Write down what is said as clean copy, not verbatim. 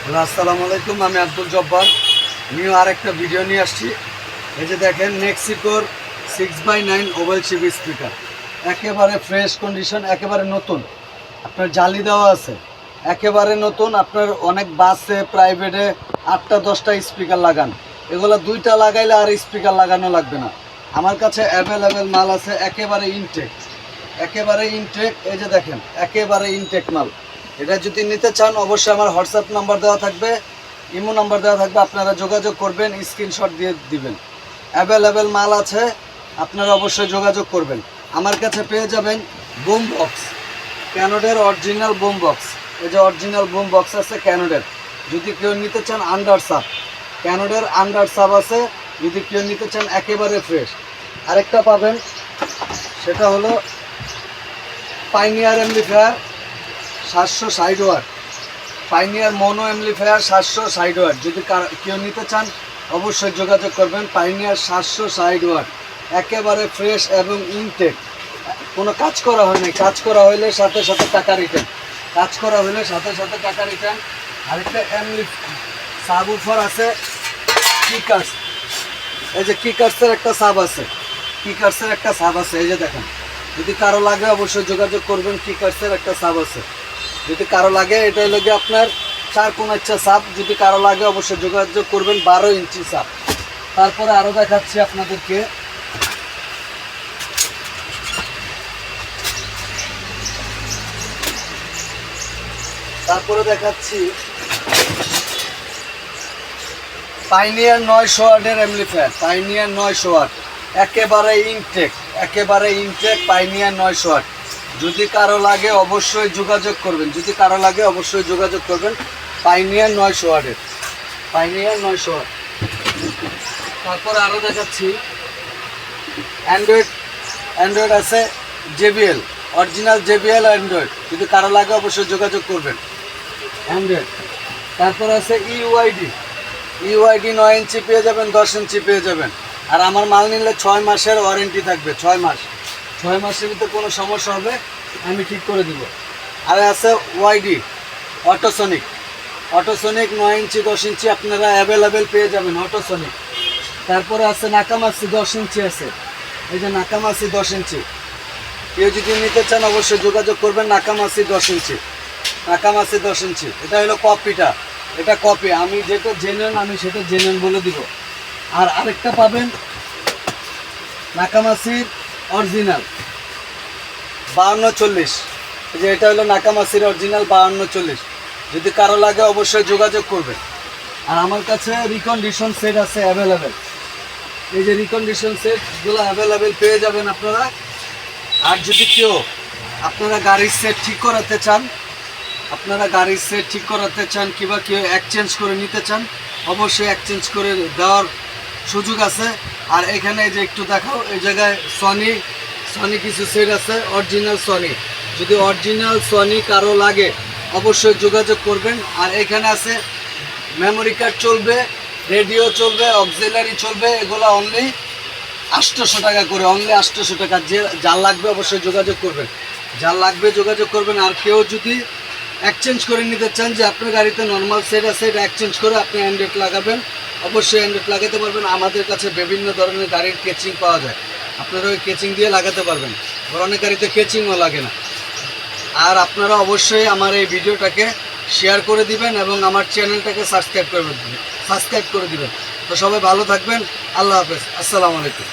Hello, আসসালামু আলাইকুম। আমি আব্দুল জব্বার নিউ আরেকটা ভিডিও নিয়ে আসছি। এই যে দেখেন, নেক্সিকোর 6x9 ওভাল সিবি স্পিকার, একেবারে ফ্রেশ কন্ডিশন, একেবারে নতুন। আপনার জালি দেওয়া আছে, একেবারে নতুন। আপনার অনেক বাসে, প্রাইভেটে 8টা-10টা স্পিকার লাগান, এগুলো 2টা লাগাইলে আর স্পিকার লাগানো লাগবে না। আমার কাছে অ্যাভেলেবেল মাল আছে, একেবারে ইনটেক, একেবারে ইনটেক। এই যে দেখেন, একেবারে ইনটেক মাল। এটা যদি নিতে চান অবশ্যই আমার হোয়াটসঅ্যাপ নাম্বার দেওয়া থাকবে, ইমো নাম্বার দেওয়া থাকবে, আপনারা যোগাযোগ করবেন, স্ক্রিনশট দিয়ে দিবেন। অ্যাভেলেবেল মাল আছে, আপনারা অবশ্যই যোগাযোগ করবেন। আমার কাছে পেয়ে যাবেন বুম বক্স, ক্যানোডের অরিজিনাল বুম বক্স। এই যে অরিজিনাল বুম বক্স আছে ক্যানোডের, যদি কেউ নিতে চান আন্ডার সাব, ক্যানোডের আন্ডার সাব আছে, যদি কেউ নিতে চান একেবারে ফ্রেশ। আরেকটা পাবেন, সেটা হলো Pioneer amplifier 760 watt, Pioneer mono amplifier 760 watt. যদি কেউ নিতে চান অবশ্যই যোগাযোগ করবেন। পাইনিয়ার 760 ওয়াট, একেবারে ফ্রেশ এবং ইনটেক, কোনো কাজ করা হয়নি। কাজ করা হইলে সাথে সাথে টাকা রিটার্ন, কাজ করা হইলে সাথে সাথে টাকা রিটার্ন। আরেকটা সাবউফার আছে কিকার্স, এই যে কিকার্সের একটা সাব আছে, কিকার্সের একটা সাব আছে। এই যে দেখেন, যদি কারো লাগে অবশ্যই যোগাযোগ করবেন। কিকার্সের একটা সাব আছে, যদি কারো লাগে। এটা হলো গিয়ে আপনার 4 কোণাচ্ছা সাব, যদি কারো লাগে অবশ্যই যোগাযোগ করবেন। 12 ইঞ্চি সাব। তারপরে আরও দেখাচ্ছি আপনাদেরকে, পাইনিয়ার 900 ওয়াটের অ্যাম্পলিফায়ার, পাইনিয়ার 900 ওয়াট, একেবারে ইনটেক, একেবারে ইনটেক, পাইনিয়ার 900 ওয়াট। যদি কারো লাগে অবশ্যই যোগাযোগ করবেন, যদি কারো লাগে অবশ্যই যোগাযোগ করবেন। পাইনিয়ার 900 ওয়াটের, পাইনিয়ার 900 ওয়াট। তারপর আরও দেখাচ্ছি অ্যান্ড্রয়েড আছে জেবিএল, অরিজিনাল জেবিএল অ্যান্ড্রয়েড, যদি কারো লাগে অবশ্যই যোগাযোগ করবেন। অ্যান্ড্রয়েড। তারপর আছে ইউআইডি 9 ইঞ্চি পেয়ে যাবেন, 10 ইঞ্চি পেয়ে যাবেন। আর আমার মাল নিলে 6 মাসের ওয়ারেন্টি থাকবে, 6 মাস। 6 মাসের ভিতরে কোনো সমস্যা হবে আমি ঠিক করে দিব। আর আছে ওয়াইডি অটোসনিক, অটোসনিক 9 ইঞ্চি 10 ইঞ্চি আপনারা অ্যাভেলেবেল পেয়ে যাবেন, অটোসনিক। তারপরে আছে নাকামাসি 10 ইঞ্চি আছে, এই যে নাকামাসি 10 ইঞ্চি। কেউ যদি নিতে চান অবশ্যই যোগাযোগ করবেন। নাকামাসি 10 ইঞ্চি, নাকামাসি 10 ইঞ্চি। এটা হলো কপিটা, এটা কপি। আমি যেটা জেনুইন আমি সেটা জেনুইন বলে দিব। আর আরেকটা পাবেন নাকামাসির অরিজিনাল 5240, যে এটা হলো নাকামাসির অরিজিনাল 5240। যদি কারো লাগে অবশ্যই যোগাযোগ করবেন। আর আমার কাছে রিকন্ডিশন সেট আছে অ্যাভেলেবেল, এই যে রিকন্ডিশন সেটগুলো অ্যাভেলেবেল পেয়ে যাবেন আপনারা। আর যদি কেউ আপনারা গাড়ির সেট ঠিক করাতে চান, আপনারা গাড়ির সেট ঠিক করাতে চান কিংবা কেউ এক্সচেঞ্জ করে নিতে চান, অবশ্যই এক্সচেঞ্জ করে দেওয়ার সুযোগ আছে। আর এখানে যে একটু দেখাও, এই জায়গায় সনি কিছু সেট আছে, অরিজিনাল সনি। যদি অরিজিনাল সনি কারো লাগে অবশ্যই যোগাযোগ করবেন। আর এখানে আছে মেমোরি কার্ড চলবে, রেডিও চলবে, অক্সিলারি চলবে, এগুলো অনলি 800 টাকা করে, অনলি 800 টাকা। যার লাগবে অবশ্যই যোগাযোগ করবেন, যার লাগবে যোগাযোগ করবেন। আর কেউ যদি এক্সচেঞ্জ করে নিতে চান, যে আপনার গাড়িতে নর্মাল সেট আছে, এটা এক্সচেঞ্জ করে আপনি অ্যান্ড্রয়েড লাগাবেন, অবশ্যই অ্যান্ড্রয়েড লাগাতে পারবেন। আমাদের কাছে বিভিন্ন ধরনের গাড়ির কেচিং পাওয়া যায়, আপনারা ওই কেচিং দিয়ে লাগাতে পারবেন। অনেক গাড়িতে কেচিংও লাগে না। আর আপনারা অবশ্যই আমার এই ভিডিওটাকে শেয়ার করে দিবেন এবং আমার চ্যানেলটাকে সাবস্ক্রাইব করে দিবেন। তো সবাই ভালো থাকবেন, আল্লাহ হাফেজ, আসসালামু আলাইকুম।